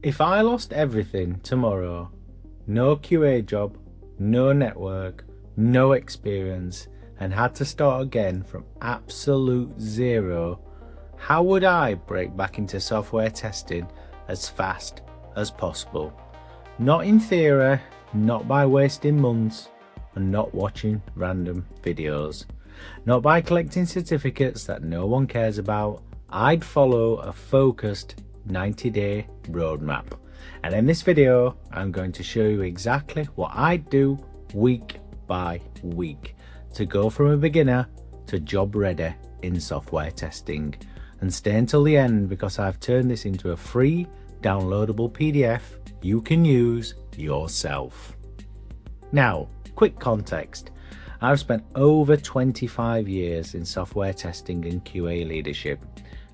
If I lost everything tomorrow, no QA job, no network, no experience, and had to start again from absolute zero, how would I break back into software testing as fast as possible? Not in theory, not by wasting months, and not watching random videos. Not by collecting certificates that no one cares about. I'd follow a focused 90-day roadmap. And in this video, I'm going to show you exactly what I do week by week to go from a beginner to job ready in software testing. And stay until the end because I've turned this into a free downloadable PDF you can use yourself. Now, quick context. I've spent over 25 years in software testing and QA leadership.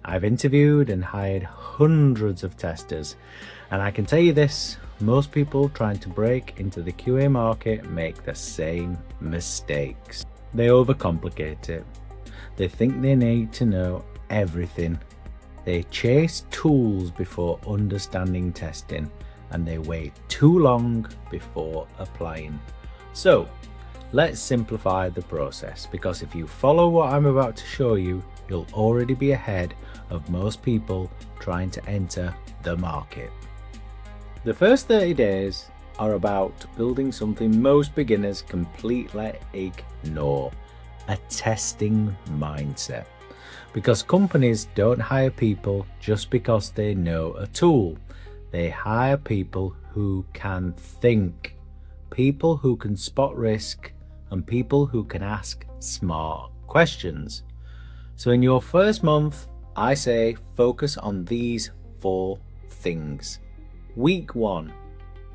I've interviewed and hired hundreds of testers, and I can tell you this, most people trying to break into the QA market make the same mistakes. They overcomplicate it. They think they need to know everything. They chase tools before understanding testing, and they wait too long before applying. So, let's simplify the process, because if you follow what I'm about to show you, you'll already be ahead of most people trying to enter the market. The first 30 days are about building something most beginners completely ignore: a testing mindset. Because companies don't hire people just because they know a tool. They hire people who can think, people who can spot risk, and people who can ask smart questions. So in your first month, I say focus on these 4 things. Week 1,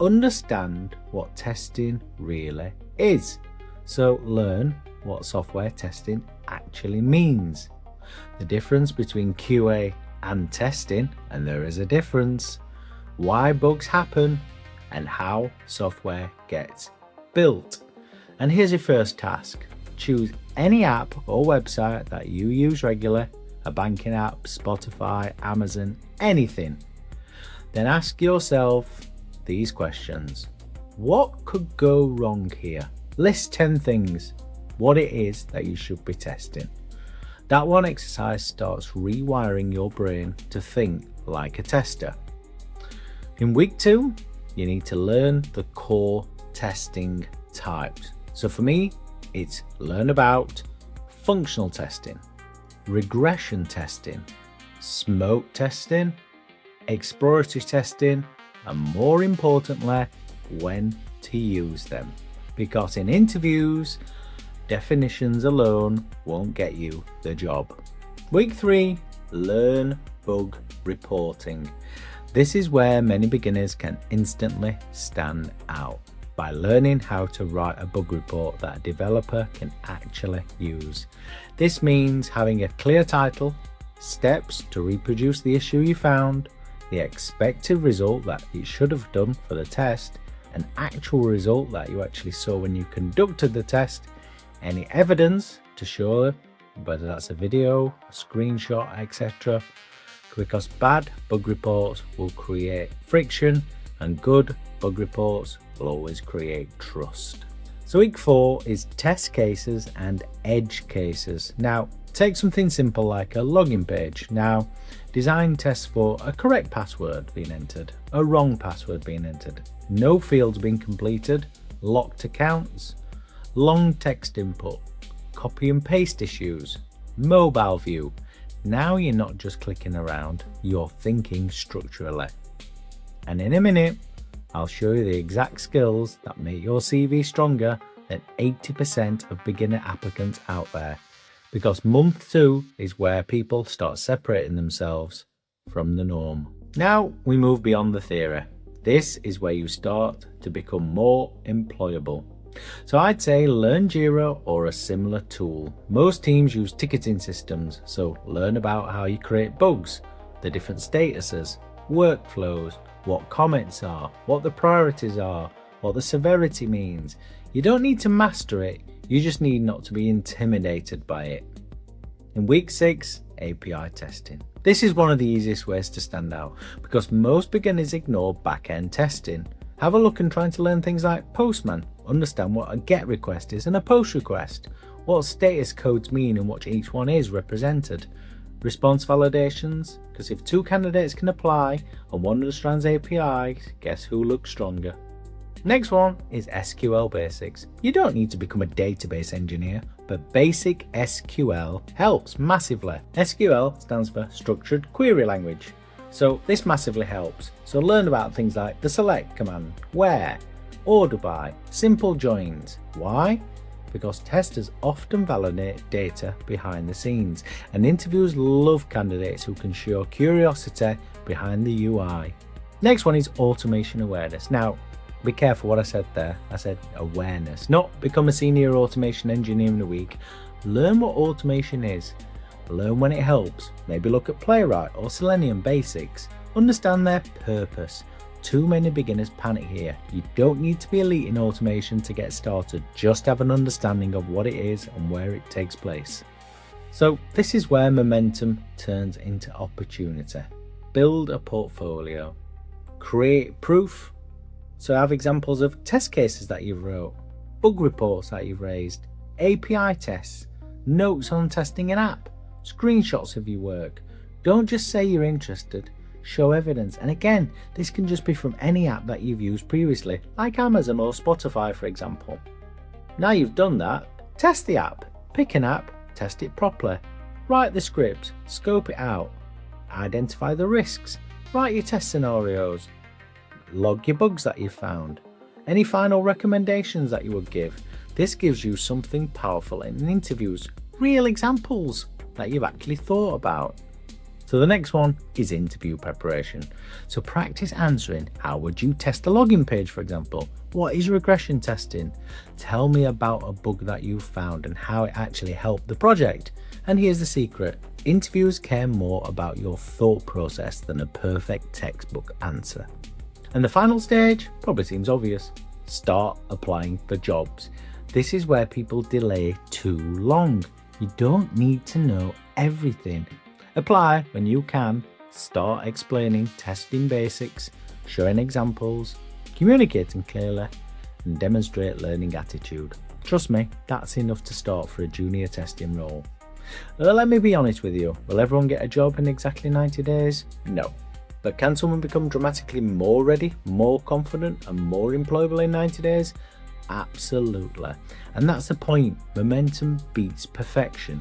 understand what testing really is. So learn what software testing actually means. The difference between QA and testing, and there is a difference. Why bugs happen and how software gets built. And here's your first task. Choose any app or website that you use regularly, a banking app, Spotify, Amazon, anything. Then ask yourself these questions. What could go wrong here? List 10 things, what it is that you should be testing. That one exercise starts rewiring your brain to think like a tester. In week 2, you need to learn the core testing types. So for me, it's learn about functional testing, regression testing, smoke testing, exploratory testing, and more importantly, when to use them. Because in interviews, definitions alone won't get you the job. Week 3, learn bug reporting. This is where many beginners can instantly stand out by learning how to write a bug report that a developer can actually use. This means having a clear title, steps to reproduce the issue you found, the expected result that it should have done for the test, an actual result that you actually saw when you conducted the test, any evidence to show whether that's a video, a screenshot, etc. Because bad bug reports will create friction and good bug reports will always create trust. So week 4 is test cases and edge cases. Now take something simple like a login page. Now design tests for a correct password being entered, a wrong password being entered, no fields being completed, locked accounts, long text input, copy and paste issues, mobile view. Now you're not just clicking around, you're thinking structurally. And in a minute, I'll show you the exact skills that make your CV stronger than 80% of beginner applicants out there. Because month 2 is where people start separating themselves from the norm. Now we move beyond the theory. This is where you start to become more employable. So I'd say learn JIRA or a similar tool. Most teams use ticketing systems, so learn about how you create bugs, the different statuses, workflows, what comments are, what the priorities are, what the severity means. You don't need to master it, you just need not to be intimidated by it. In week 6, API testing. This is one of the easiest ways to stand out because most beginners ignore back-end testing. Have a look and try to learn things like Postman, understand what a GET request is and a POST request, what status codes mean and what each one is represented. Response validations, because if two candidates can apply and one understands APIs, guess who looks stronger? Next one is SQL basics. You don't need to become a database engineer, but basic SQL helps massively. SQL stands for Structured Query Language. So this massively helps. So learn about things like the select command, where, order by, simple joins. Why? Because testers often validate data behind the scenes, and interviewers love candidates who can show curiosity behind the UI. Next one is automation awareness. Now, be careful what I said there. I said awareness, not become a senior automation engineer in a week. Learn what automation is. Learn when it helps. Maybe look at Playwright or Selenium basics. Understand their purpose. Too many beginners panic here. You don't need to be elite in automation to get started. Just have an understanding of what it is and where it takes place. So this is where momentum turns into opportunity. Build a portfolio. Create proof. So have examples of test cases that you've wrote, bug reports that you've raised, API tests, notes on testing an app, screenshots of your work. Don't just say you're interested, show evidence. And again, this can just be from any app that you've used previously, like Amazon or Spotify, for example. Now you've done that, test the app. Pick an app, test it properly. Write the script, scope it out, identify the risks, write your test scenarios, log your bugs that you've found, any final recommendations that you would give. This gives you something powerful in interviews, real examples that you've actually thought about. So the next one is interview preparation. So practice answering, how would you test a login page, for example? What is regression testing? Tell me about a bug that you found and how it actually helped the project. And here's the secret. Interviewers care more about your thought process than a perfect textbook answer. And the final stage probably seems obvious. Start applying for jobs. This is where people delay too long. You don't need to know everything. Apply when you can. Start explaining testing basics, showing examples, communicating clearly, and demonstrate learning attitude. Trust me, that's enough to start for a junior testing role. Let me be honest with you. Will everyone get a job in exactly 90 days? No. But can someone become dramatically more ready, more confident, and more employable in 90 days? Absolutely. And that's the point. Momentum beats perfection.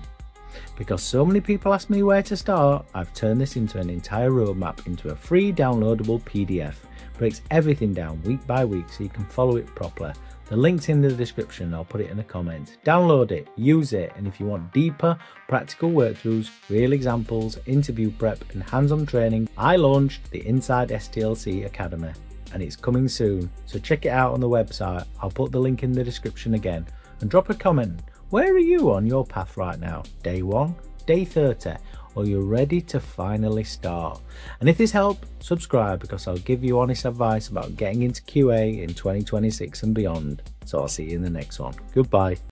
Because so many people ask me where to start, I've turned this into an entire roadmap into a free downloadable PDF. Breaks everything down week by week so you can follow it properly. The link's in the description, I'll put it in the comments. Download it, use it, and if you want deeper, practical workthroughs, real examples, interview prep, and hands-on training, I launched the Inside STLC Academy, and it's coming soon. So check it out on the website. I'll put the link in the description again, and drop a comment. Where are you on your path right now? Day 1, day 30, or you're ready to finally start? And if this helped, subscribe because I'll give you honest advice about getting into QA in 2026 and beyond. So I'll see you in the next one. Goodbye.